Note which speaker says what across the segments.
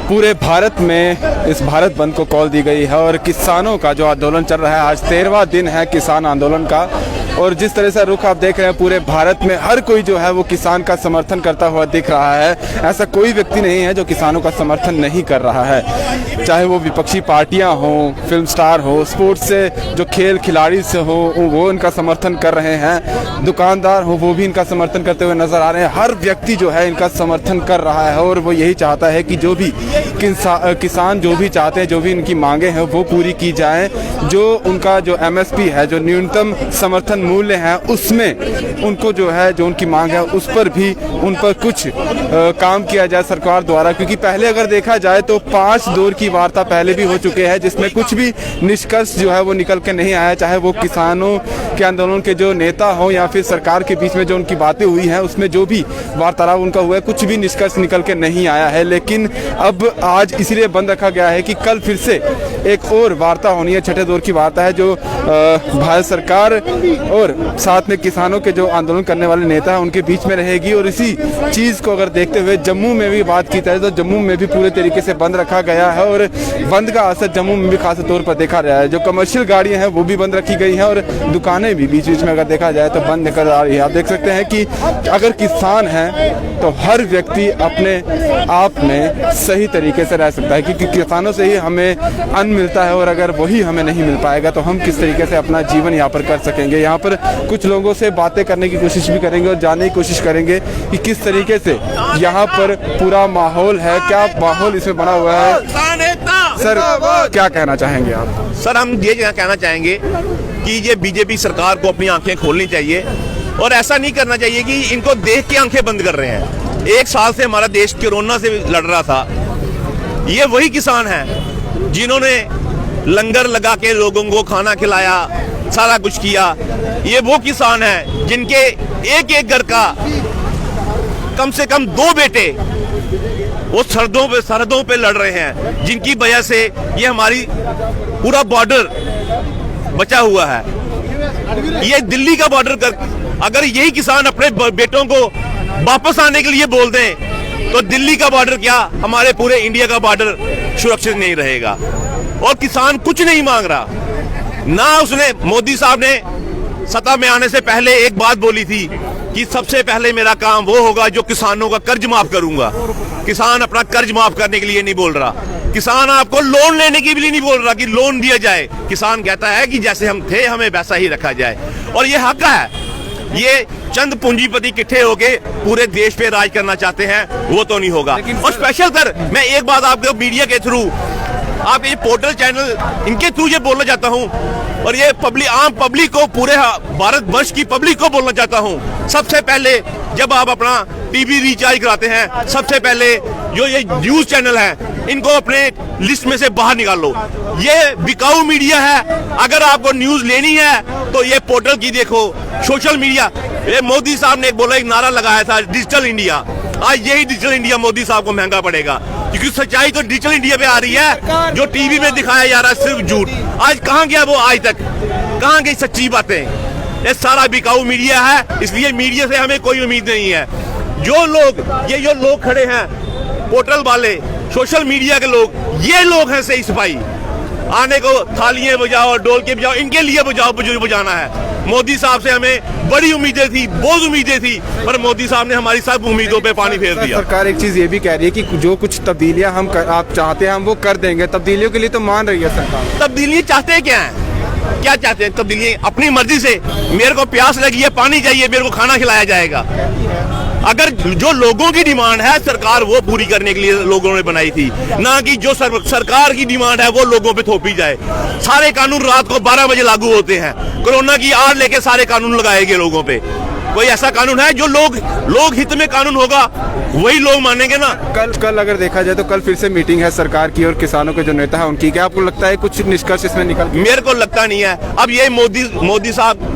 Speaker 1: पूरे भारत में इस भारत बंद को कॉल दी गई है और किसानों का जो आंदोलन चल रहा है, आज 13वां दिन है किसान आंदोलन का। और जिस तरह से रुख आप देख रहे हैं, पूरे भारत में हर कोई जो है वो किसान का समर्थन करता हुआ दिख रहा है। ऐसा कोई व्यक्ति नहीं है जो किसानों का समर्थन नहीं कर रहा है, चाहे वो विपक्षी पार्टियां हों, फिल्म स्टार हो, स्पोर्ट्स से जो खेल खिलाड़ी से हो वो इनका समर्थन कर रहे हैं, दुकानदार हो वो भी इनका समर्थन करते हुए नजर आ रहे हैं। हर व्यक्ति जो है इनका समर्थन कर रहा है और वो यही चाहता है कि जो भी किसान जो भी चाहते हैं, जो भी इनकी मांगे हैं वो पूरी की जाएं। जो उनका जो MSP है, जो न्यूनतम समर्थन मूल्य है, उसमें उनको जो है जो उनकी मांग है उस पर भी उन पर कुछ काम किया जाए सरकार द्वारा। क्योंकि पहले अगर देखा जाए तो 5 दौर की वार्ता पहले भी हो चुके हैं, जिसमें कुछ भी निष्कर्ष जो है वो निकल के नहीं आया। चाहे वो किसानों के आंदोलन के जो नेता हो या फिर सरकार के बीच में जो उनकी बातें हुई हैं, उसमें जो भी वार्तालाप उनका हुआ है, कुछ भी निष्कर्ष निकल के नहीं आया है। लेकिन अब आज इसीलिए बंद रखा गया है कि कल फिर से एक और वार्ता होनी है, 6ठे दौर की वार्ता है, जो भारत सरकार और साथ में किसानों के जो आंदोलन करने वाले नेता हैं उनके बीच में रहेगी। और इसी चीज़ को अगर देखते हुए जम्मू में भी बात की जाए तो जम्मू में भी पूरे तरीके से बंद रखा गया है और बंद का असर जम्मू में भी खास तौर पर देखा रहा है। जो कमर्शियल गाड़ियां हैं वो भी बंद रखी गई हैं और दुकानें भी बीच बीच में अगर देखा जाए तो बंद निकल आ रही है। आप देख सकते हैं कि अगर किसान हैं तो हर व्यक्ति अपने आप में सही तरीके से रह सकता है, क्योंकि किसानों से ही हमें अन्न मिलता है और अगर वही हमें नहीं मिल पाएगा तो हम किस तरीके से अपना जीवन यहाँ पर कर सकेंगे। यहाँ पर कुछ लोगों से बातें करने की कोशिश भी करेंगे और जानने की कोशिश करेंगे कि किस तरीके से यहाँ पर पूरा माहौल है, क्या माहौल इसमें बना हुआ है। सर, क्या कहना चाहेंगे आप?
Speaker 2: सर, हम ये कहना चाहेंगे कि ये बीजेपी सरकार को अपनी आंखें खोलनी चाहिए और ऐसा नहीं करना चाहिए कि इनको देख के आंखें बंद कर रहे हैं। 1 साल से हमारा देश कोरोना से लड़ रहा था। ये वही किसान हैं जिन्होंने लंगर लगा के लोगों को खाना खिलाया, सारा कुछ किया। ये वो किसान हैं जिनके एक घर का कम से कम 2 बेटे वो सरहदों पे लड़ रहे हैं, जिनकी वजह से ये हमारी पूरा बॉर्डर बचा हुआ है। ये दिल्ली का बॉर्डर अगर यही किसान अपने बेटों को वापस आने के लिए बोल दें तो दिल्ली का बॉर्डर क्या, हमारे पूरे इंडिया का बॉर्डर सुरक्षित नहीं रहेगा। और किसान कुछ नहीं मांग रहा ना। उसने मोदी साहब ने सत्ता में आने से पहले एक बात बोली थी कि सबसे पहले मेरा काम वो होगा जो किसानों का कर्ज माफ करूंगा। किसान अपना कर्ज माफ करने के लिए नहीं बोल रहा, किसान आपको लोन लेने के लिए नहीं बोल रहा कि लोन दिया जाए। किसान कहता है कि जैसे हम थे हमें वैसा ही रखा जाए और ये हक है। ये चंद पूंजीपति इकट्ठे होके पूरे देश पे राज करना चाहते हैं, वो तो नहीं होगा। और स्पेशल कर मैं एक बात आपको मीडिया के थ्रू, आप ये पोर्टल चैनल इनके थ्रू ये बोलना चाहता हूँ और ये आम पब्लिक को, पूरे भारतवर्ष की पब्लिक को बोलना चाहता हूँ। सबसे पहले जब आप अपना टीवी रिचार्ज कराते हैं, सबसे पहले जो ये न्यूज चैनल है इनको अपने लिस्ट में से बाहर निकालो। ये बिकाऊ मीडिया है। अगर आपको न्यूज लेनी है तो ये पोर्टल की देखो, सोशल मीडिया। ये मोदी साहब ने बोला, एक नारा लगाया था डिजिटल इंडिया। आज यही डिजिटल इंडिया मोदी साहब को महंगा पड़ेगा, क्योंकि सच्चाई तो डिजिटल इंडिया पे आ रही है। जो टीवी में दिखाया जा रहा है सिर्फ झूठ। आज कहां गया वो, आज तक कहां गई सच्ची बातें? ये सारा बिकाऊ मीडिया है, इसलिए मीडिया से हमें कोई उम्मीद नहीं है। जो लोग खड़े हैं, पोर्टल वाले, सोशल मीडिया के लोग, ये लोग हैं सही सिपाही। आने को थालियां बजाओ, ढोल के बजाओ, इनके लिए बजाना है। मोदी साहब से हमें बड़ी उम्मीदें थी, बहुत उम्मीदें थी, पर मोदी साहब ने हमारी सब उम्मीदों पे पानी फेर दिया।
Speaker 1: सरकार एक चीज ये भी कह रही है कि जो कुछ तब्दीलियां आप चाहते हैं हम वो कर देंगे। तब्दीलियों के लिए तो मान रही है सरकार।
Speaker 2: तब्दीलियां चाहते क्या है? क्या चाहते हैं तब्दीलियां? अपनी मर्जी से, मेरे को प्यास लगी है, पानी चाहिए, मेरे को खाना खिलाया जाएगा। अगर जो लोगों की डिमांड है सरकार वो पूरी करने के लिए लोगों ने बनाई थी, ना कि जो सरकार की डिमांड है वो लोगों पे थोपी जाए। सारे कानून रात को 12 बजे लागू होते हैं। कोरोना की आड़ लेके सारे कानून लगाए गए लोगों पे। कोई ऐसा कानून है जो लोग हित में कानून होगा वही लोग मानेंगे ना।
Speaker 1: कल अगर देखा जाए तो कल फिर से मीटिंग है सरकार की और किसानों के जो नेता है उनकी। क्या आपको लगता है कुछ निष्कर्ष इसमें निकल?
Speaker 2: मेरे को लगता नहीं है। अब ये मोदी साहब,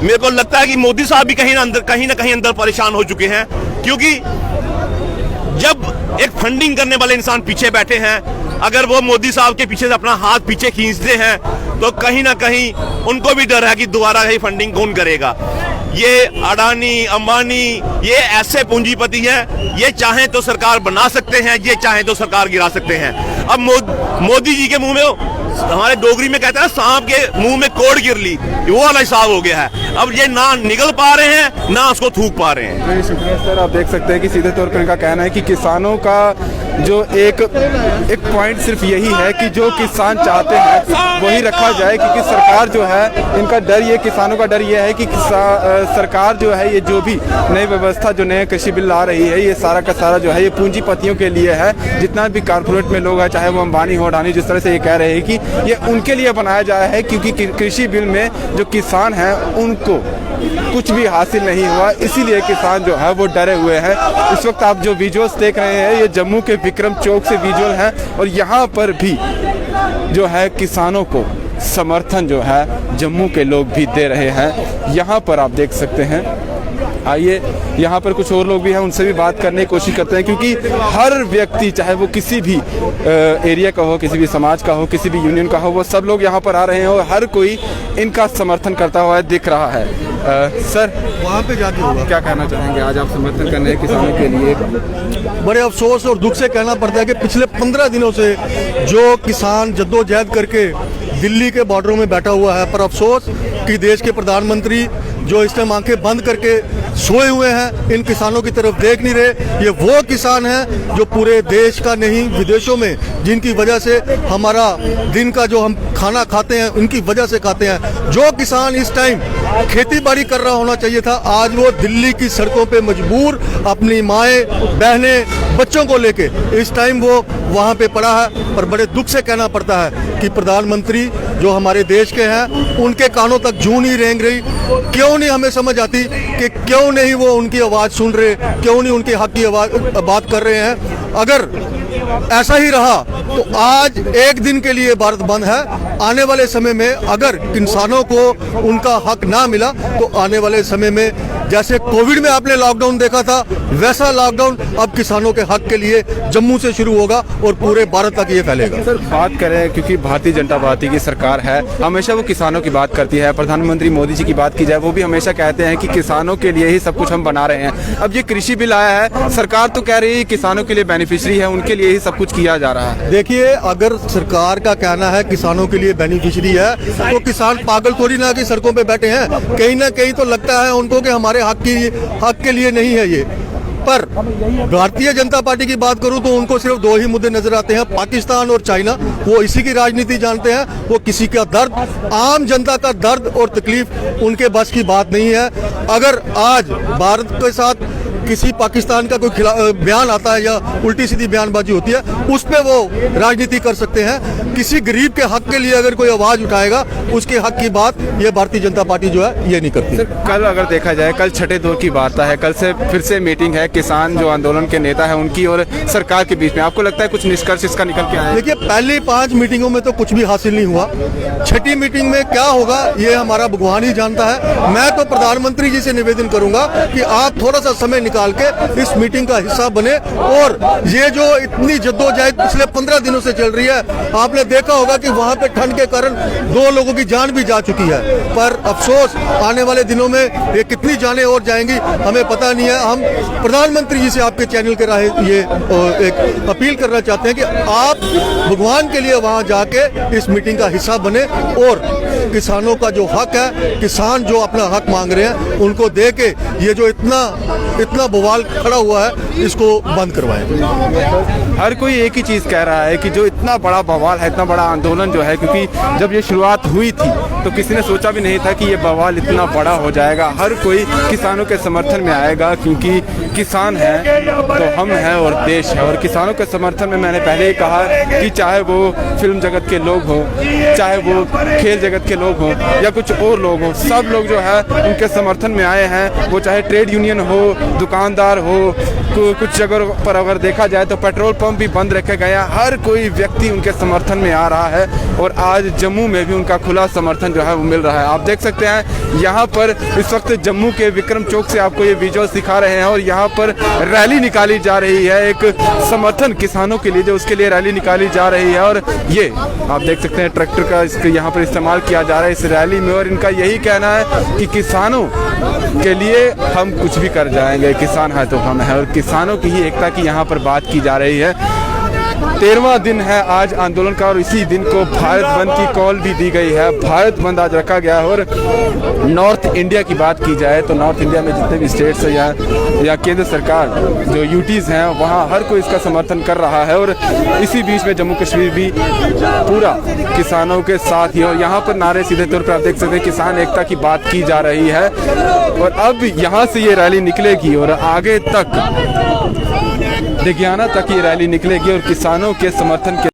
Speaker 2: मेरे को लगता है कि मोदी साहब भी कहीं ना कहीं अंदर परेशान हो चुके हैं, क्योंकि जब एक फंडिंग करने वाले इंसान पीछे बैठे हैं, अगर वो मोदी साहब के पीछे से अपना हाथ पीछे खींचते हैं तो कहीं ना कहीं उनको भी डर है कि दोबारा ये फंडिंग कौन करेगा। ये अडानी, अंबानी, ये ऐसे पूंजीपति हैं, ये चाहें तो सरकार बना सकते हैं, ये चाहें तो सरकार गिरा सकते हैं। अब मोदी जी के मुंह में, हमारे डोगरी में कहते हैं सांप के मुंह में कोड़ गिर ली, वो वाला हिसाब हो गया है। अब ये ना निगल पा रहे हैं, ना उसको थूक पा रहे हैं।
Speaker 1: very शुक्रिया सर। आप देख सकते हैं कि सीधे तौर पर इनका कहना है कि किसानों का जो एक पॉइंट सिर्फ यही है कि जो किसान चाहते हैं वही रखा जाए, क्योंकि सरकार जो है, इनका डर ये, किसानों का डर ये है कि सरकार जो है, ये जो भी नई व्यवस्था, जो नए कृषि बिल आ रही है, ये सारा का सारा जो है ये पूंजीपतियों के लिए है। जितना भी कारपोरेट में लोग हैं, चाहे वो अंबानी हो, अडानी, जिस तरह से ये कह रहे हैं कि ये उनके लिए बनाया जाया है, क्योंकि कृषि बिल में जो किसान हैं उनको कुछ भी हासिल नहीं हुआ, इसीलिए किसान जो है वो डरे हुए हैं। इस वक्त आप जो विजुअल्स देख रहे हैं, ये जम्मू के विक्रम चौक से विजुअल हैं, और यहाँ पर भी जो है किसानों को समर्थन जो है जम्मू के लोग भी दे रहे हैं। यहाँ पर आप देख सकते हैं। आइए, यहाँ पर कुछ और लोग भी हैं, उनसे भी बात करने की कोशिश करते हैं, क्योंकि हर व्यक्ति, चाहे वो किसी भी एरिया का हो, किसी भी समाज का हो, किसी भी यूनियन का हो, वो सब लोग यहाँ पर आ रहे हैं और हर कोई इनका समर्थन करता हुआ दिख रहा है। सर,
Speaker 3: वहाँ पे जाके होगा।
Speaker 1: क्या कहना चाहेंगे? आज आप समर्थन करने हैं किसानों के लिए।
Speaker 3: बड़े अफसोस और दुख से कहना पड़ता है कि पिछले 15 दिनों से जो किसान जद्दोजहद करके दिल्ली के बॉर्डरों में बैठा हुआ है, पर अफसोस कि देश के प्रधानमंत्री जो इस टाइम आंखें बंद करके सोए हुए हैं, इन किसानों की तरफ देख नहीं रहे। ये वो किसान हैं जो पूरे देश का नहीं, विदेशों में, जिनकी वजह से हमारा दिन का जो हम खाना खाते हैं, उनकी वजह से खाते हैं। जो किसान इस टाइम खेती बाड़ी कर रहा होना चाहिए था, आज वो दिल्ली की सड़कों पे मजबूर अपनी माएँ, बहनें, बच्चों को लेके इस टाइम वो वहाँ पे पड़ा है। पर बड़े दुख से कहना पड़ता है कि प्रधानमंत्री जो हमारे देश के हैं, उनके कानों तक जूं नहीं रेंग रही। क्यों नहीं हमें समझ आती कि क्यों नहीं वो उनकी आवाज़ सुन रहे, क्यों नहीं उनके हक की बात कर रहे हैं। अगर ऐसा ही रहा तो आज एक दिन के लिए भारत बंद है। आने वाले समय में अगर किसानों को उनका हक ना मिला तो आने वाले समय में जैसे कोविड में आपने लॉकडाउन देखा था, वैसा लॉकडाउन अब किसानों के हक के लिए जम्मू से शुरू होगा और पूरे भारत तक ये फैलेगा।
Speaker 1: सर, बात करें, क्योंकि भारतीय जनता पार्टी की सरकार है, हमेशा वो किसानों की बात करती है। प्रधानमंत्री मोदी जी की बात की जाए, वो भी हमेशा कहते हैं कि किसानों के लिए ही सब कुछ हम बना रहे हैं। अब ये कृषि बिल आया है, सरकार तो कह रही है किसानों के लिए बेनिफिशियरी है, उनके लिए ही सब कुछ किया जा रहा है।
Speaker 3: देखिए, अगर सरकार का कहना है किसानों के लिए बेनिफिशियरी है, तो किसान पागल थोड़ी ना कि सड़कों पे बैठे हैं। कहीं ना कहीं तो लगता है उनको कि हमारे हक के लिए नहीं है ये। पर भारतीय जनता पार्टी की बात करूं तो उनको सिर्फ दो ही मुद्दे नजर आते हैं, पाकिस्तान और चाइना। वो इसी की राजनीति जानते हैं। वो किसी का दर्द, आम जनता का दर्द और तकलीफ उनके बस की बात नहीं है। अगर आज भारत के साथ किसी पाकिस्तान का कोई बयान आता है या उल्टी सीधी बयानबाजी होती है, उस पे वो राजनीति कर सकते हैं। किसी गरीब के हक के लिए अगर कोई आवाज उठाएगा, उसके हक की बात ये भारतीय जनता पार्टी जो है ये नहीं करती।
Speaker 1: सर, कल अगर देखा जाए, कल छठे दौर की वार्ता है, कल से फिर से मीटिंग है किसान जो आंदोलन के नेता है उनकी और सरकार के बीच में। आपको लगता है कुछ निष्कर्ष इसका निकल के आया?
Speaker 3: देखिए, पहली 5 मीटिंगों में तो कुछ भी हासिल नहीं हुआ। छठी मीटिंग में क्या होगा ये हमारा भगवान ही जानता है। मैं तो प्रधानमंत्री जी से निवेदन करूंगा कि आप थोड़ा सा समय निकाल के इस मीटिंग का हिस्सा बने। और ये जो इतनी जद्दोजहद पिछले 15 दिनों से चल रही है, आपने देखा होगा कि वहां पे ठंड के कारण 2 लोगों की जान भी जा चुकी है। पर अफसोस, आने वाले दिनों में ये कितनी जानें और जाएंगी हमें पता नहीं है। हम प्रधानमंत्री जी से आपके चैनल के राह ये एक अपील करना चाहते हैं कि आप भगवान के लिए वहां जाके इस मीटिंग का हिस्सा बने और किसानों का जो हक है, किसान जो अपना हक मांग रहे हैं, उनको दे के ये जो इतना बवाल खड़ा हुआ है इसको बंद करवाएं।
Speaker 1: हर कोई एक ही चीज़ कह रहा है कि जो इतना बड़ा बवाल है, इतना बड़ा आंदोलन जो है, क्योंकि जब ये शुरुआत हुई थी तो किसी ने सोचा भी नहीं था कि ये बवाल इतना बड़ा हो जाएगा। हर कोई किसानों के समर्थन में आएगा, क्योंकि किसान है तो हम हैं और देश है। और किसानों के समर्थन में मैंने पहले ही कहा कि चाहे वो फिल्म जगत के लोग हों, चाहे वो खेल जगत के लोग हों या कुछ और लोग हों, सब लोग जो है उनके समर्थन में आए हैं। वो चाहे ट्रेड यूनियन हो, दुकानदार हो, कुछ जगह पर अगर देखा जाए तो पेट्रोल पंप भी बंद रखे गए हैं। हर कोई व्यक्ति उनके समर्थन में आ रहा है और आज जम्मू में भी उनका खुला समर्थन जो है वो मिल रहा है। आप देख सकते हैं यहाँ पर इस वक्त जम्मू के विक्रम चौक से आपको ये विजुअल्स दिखा रहे हैं और यहाँ पर रैली निकाली जा रही है, एक समर्थन किसानों के लिए जो उसके लिए रैली निकाली जा रही है। और ये आप देख सकते हैं ट्रैक्टर का इसके यहाँ पर इस्तेमाल किया जा रहा है इस रैली में और इनका यही कहना है कि किसानों के लिए हम कुछ भी कर जाएंगे, किसान है तो हम हैं। और किसानों की ही एकता की यहाँ पर बात की जा रही है। 13वां दिन है आज आंदोलन का और इसी दिन को भारत बंद की कॉल भी दी गई है। भारत बंद आज रखा गया है। और नॉर्थ इंडिया की बात की जाए तो नॉर्थ इंडिया में जितने भी स्टेट्स हैं या केंद्र सरकार जो यूटीज़ हैं वहाँ हर कोई इसका समर्थन कर रहा है। और इसी बीच में जम्मू कश्मीर भी पूरा किसानों के साथ ही और यहाँ पर नारे सीधे तौर पर आप देख सकते हैं किसान एकता की बात की जा रही है। और अब यहाँ से ये रैली निकलेगी और आगे तक दिघियाना तक ये रैली निकलेगी और किसानों के समर्थन के